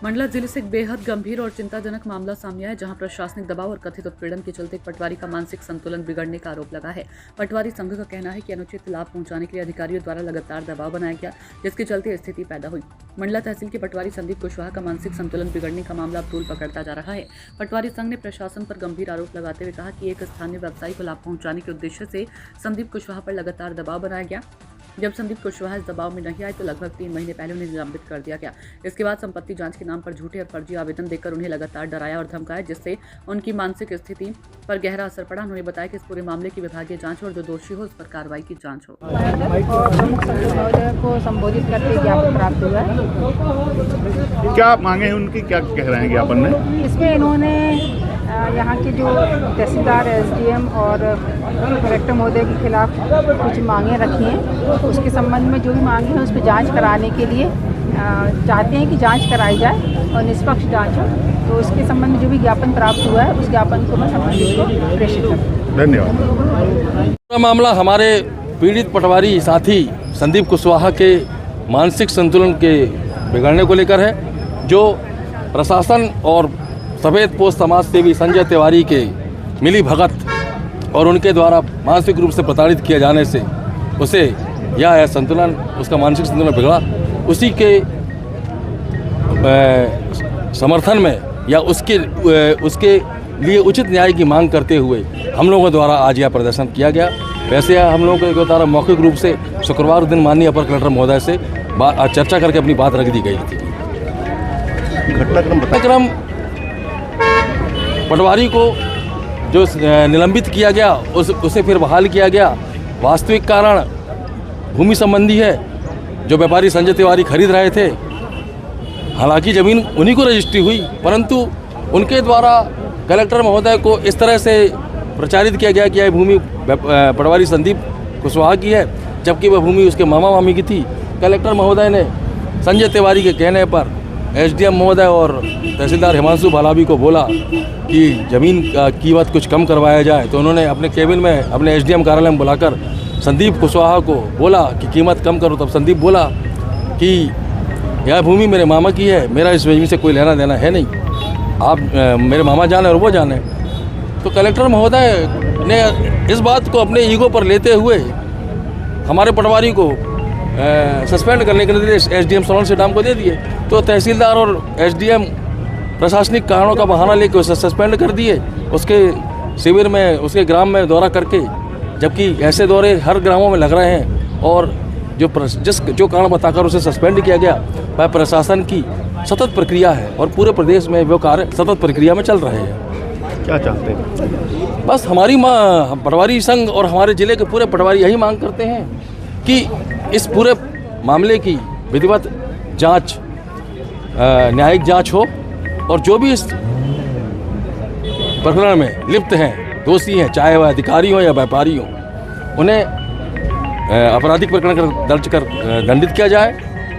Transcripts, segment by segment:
मंडला जिले से एक बेहद गंभीर और चिंताजनक मामला सामने आया है, जहां प्रशासनिक दबाव और कथित उत्पीड़न के चलते एक पटवारी का मानसिक संतुलन बिगड़ने का आरोप लगा है। पटवारी संघ का कहना है कि अनुचित लाभ पहुंचाने के लिए अधिकारियों द्वारा लगातार दबाव बनाया गया, जिसके चलते स्थिति पैदा हुई। मंडला तहसील के पटवारी संदीप कुशवाहा का मानसिक संतुलन बिगड़ने का मामला अब तूल पकड़ता जा रहा है। पटवारी संघ ने प्रशासन पर गंभीर आरोप लगाते हुए कहा कि एक स्थानीय व्यवसायी को लाभ पहुंचाने के उद्देश्य से संदीप कुशवाहा पर लगातार दबाव बनाया गया। जब संदीप कुशवाहा इस दबाव में नहीं आए तो लगभग 3 महीने पहले उन्हें निलंबित कर दिया गया। इसके बाद संपत्ति जांच के नाम पर झूठे और फर्जी आवेदन देकर उन्हें लगातार डराया और धमकाया, जिससे उनकी मानसिक स्थिति पर गहरा असर पड़ा। उन्होंने बताया कि इस पूरे मामले की विभागीय जांच हो और जो दोषी हो उस पर कार्रवाई की जांच हो। को संबोधित करके ज्ञापन प्राप्त हुआ है। क्या मांगे हैं उनकी, क्या कह रहे हैं ज्ञापन में? इसमें इन्होंने यहाँ के जो तहसीलदार, एसडीएम और कलेक्टर महोदय के खिलाफ कुछ मांगे रखी हैं। उसके संबंध में जो भी मांगे हैं उस पर जांच कराने के लिए चाहते हैं कि जांच कराई जाए और निष्पक्ष जांच हो। तो उसके संबंध में जो भी ज्ञापन प्राप्त हुआ है उस ज्ञापन को मैं संबंधित को प्रेषित करूँ। धन्यवाद। पूरा मामला हमारे पीड़ित पटवारी साथी संदीप कुशवाहा के मानसिक संतुलन के बिगड़ने को लेकर है, जो प्रशासन और सफेद पोष समाज सेवी संजय तिवारी के मिली भगत और उनके द्वारा मानसिक रूप से प्रताड़ित किए जाने से उसे यह है संतुलन, उसका मानसिक संतुलन बिगड़ा। उसी के समर्थन में या उसके लिए उचित न्याय की मांग करते हुए हम लोगों द्वारा आज यह प्रदर्शन किया गया। वैसे हम लोगों के द्वारा मौखिक रूप से शुक्रवार दिन माननीय अपर कलेक्टर महोदय से चर्चा करके अपनी बात रख दी गई थी। घटनाक्रम पटवारी को जो निलंबित किया गया उसे फिर बहाल किया गया। वास्तविक कारण भूमि संबंधी है, जो व्यापारी संजय तिवारी खरीद रहे थे। हालांकि ज़मीन उन्हीं को रजिस्ट्री हुई, परंतु उनके द्वारा कलेक्टर महोदय को इस तरह से प्रचारित किया गया कि यह भूमि पटवारी संदीप कुशवाहा की है, जबकि वह भूमि उसके मामा मामी की थी। कलेक्टर महोदय ने संजय तिवारी के कहने पर एसडीएम महोदय और तहसीलदार हिमांशु बालावी को बोला कि ज़मीन का कीमत कुछ कम करवाया जाए। तो उन्होंने अपने केबिन में अपने एसडीएम कार्यालय में बुलाकर संदीप कुशवाहा को बोला कि कीमत कम करो। तब संदीप बोला कि यह भूमि मेरे मामा की है, मेरा इस ज़मीन से कोई लेना देना है नहीं, आप मेरे मामा जाने और वो जाने। तो कलेक्टर महोदय ने इस बात को अपने ईगो पर लेते हुए हमारे पटवारी को सस्पेंड करने के निर्देश एसडीएम सोनल सेठाम को दे दिए। तो तहसीलदार और एसडीएम प्रशासनिक कारणों का बहाना लेकर उसे सस्पेंड कर दिए, उसके शिविर में, उसके ग्राम में दौरा करके। जबकि ऐसे दौरे हर ग्रामों में लग रहे हैं और जो कारण बताकर उसे सस्पेंड किया गया वह प्रशासन की सतत प्रक्रिया है और पूरे प्रदेश में वो कार्य सतत प्रक्रिया में चल रहे हैं। क्या चाहते हैं? बस हमारी पटवारी संघ और हमारे जिले के पूरे पटवारी यही मांग करते हैं कि इस पूरे मामले की विधिवत जांच, न्यायिक जांच हो और जो भी इस प्रकरण में लिप्त हैं, दोषी हैं, चाहे वह अधिकारी हो या व्यापारी हो, उन्हें आपराधिक प्रकरण दर्ज कर दंडित किया जाए।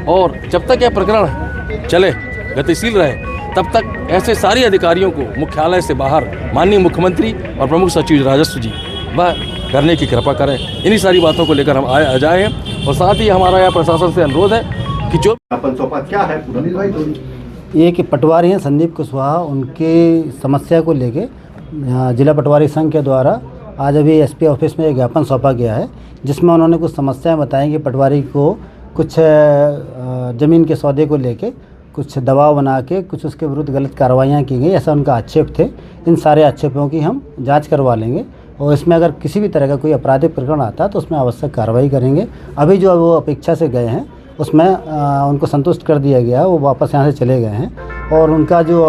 और जब तक यह प्रकरण चले, गतिशील रहे, तब तक ऐसे सारे अधिकारियों को मुख्यालय से बाहर माननीय मुख्यमंत्री और प्रमुख सचिव राजस्व जी वह करने की कृपा करें। इन्हीं सारी बातों को लेकर हम आ जाए हैं। और साथ ही हमारा यह प्रशासन से अनुरोध है कि जो क्या है ये कि पटवारी हैं संदीप कुशवाहा, उनकी समस्या को लेके जिला पटवारी संघ के द्वारा आज अभी एसपी ऑफिस में एक ज्ञापन सौंपा गया है, जिसमें उन्होंने कुछ समस्याएं बताई कि पटवारी को कुछ ज़मीन के सौदे को लेके कुछ दबाव बना के कुछ उसके विरुद्ध गलत कार्रवाइयाँ की गई, ऐसा उनका आक्षेप थे। इन सारे आक्षेपों की हम जाँच करवा लेंगे और इसमें अगर किसी भी तरह का कोई आपराधिक प्रकरण आता है तो उसमें आवश्यक कार्रवाई करेंगे। अभी जो वो अपेक्षा से गए हैं उसमें उनको संतुष्ट कर दिया गया, वो वापस यहाँ से चले गए हैं। और उनका जो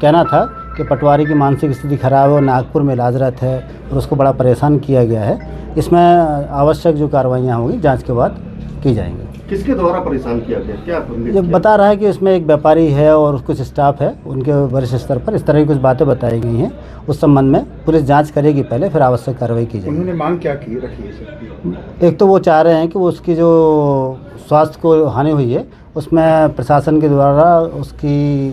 कहना था कि पटवारी की मानसिक स्थिति खराब है और नागपुर में इलाजरत है और उसको बड़ा परेशान किया गया है, इसमें आवश्यक जो कार्रवाइयाँ होंगी जांच के बाद की जाएंगी। किसके द्वारा परेशान किया गया, क्या जो बता रहा है कि इसमें एक व्यापारी है और कुछ स्टाफ है, उनके वरिष्ठ स्तर पर इस तरह की कुछ बातें बताई गई हैं। उस संबंध में पुलिस जांच करेगी पहले, फिर आवश्यक कार्रवाई की जाएगी। उन्होंने मांग क्या की रखी है? एक तो वो चाह रहे हैं कि वो उसकी जो स्वास्थ्य को हानि हुई है उसमें प्रशासन के द्वारा उसकी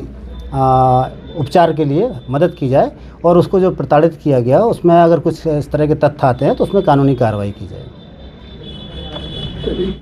उपचार के लिए मदद की जाए और उसको जो प्रताड़ित किया गया उसमें अगर कुछ इस तरह के तथ्य आते हैं तो उसमें कानूनी कार्रवाई की जाए।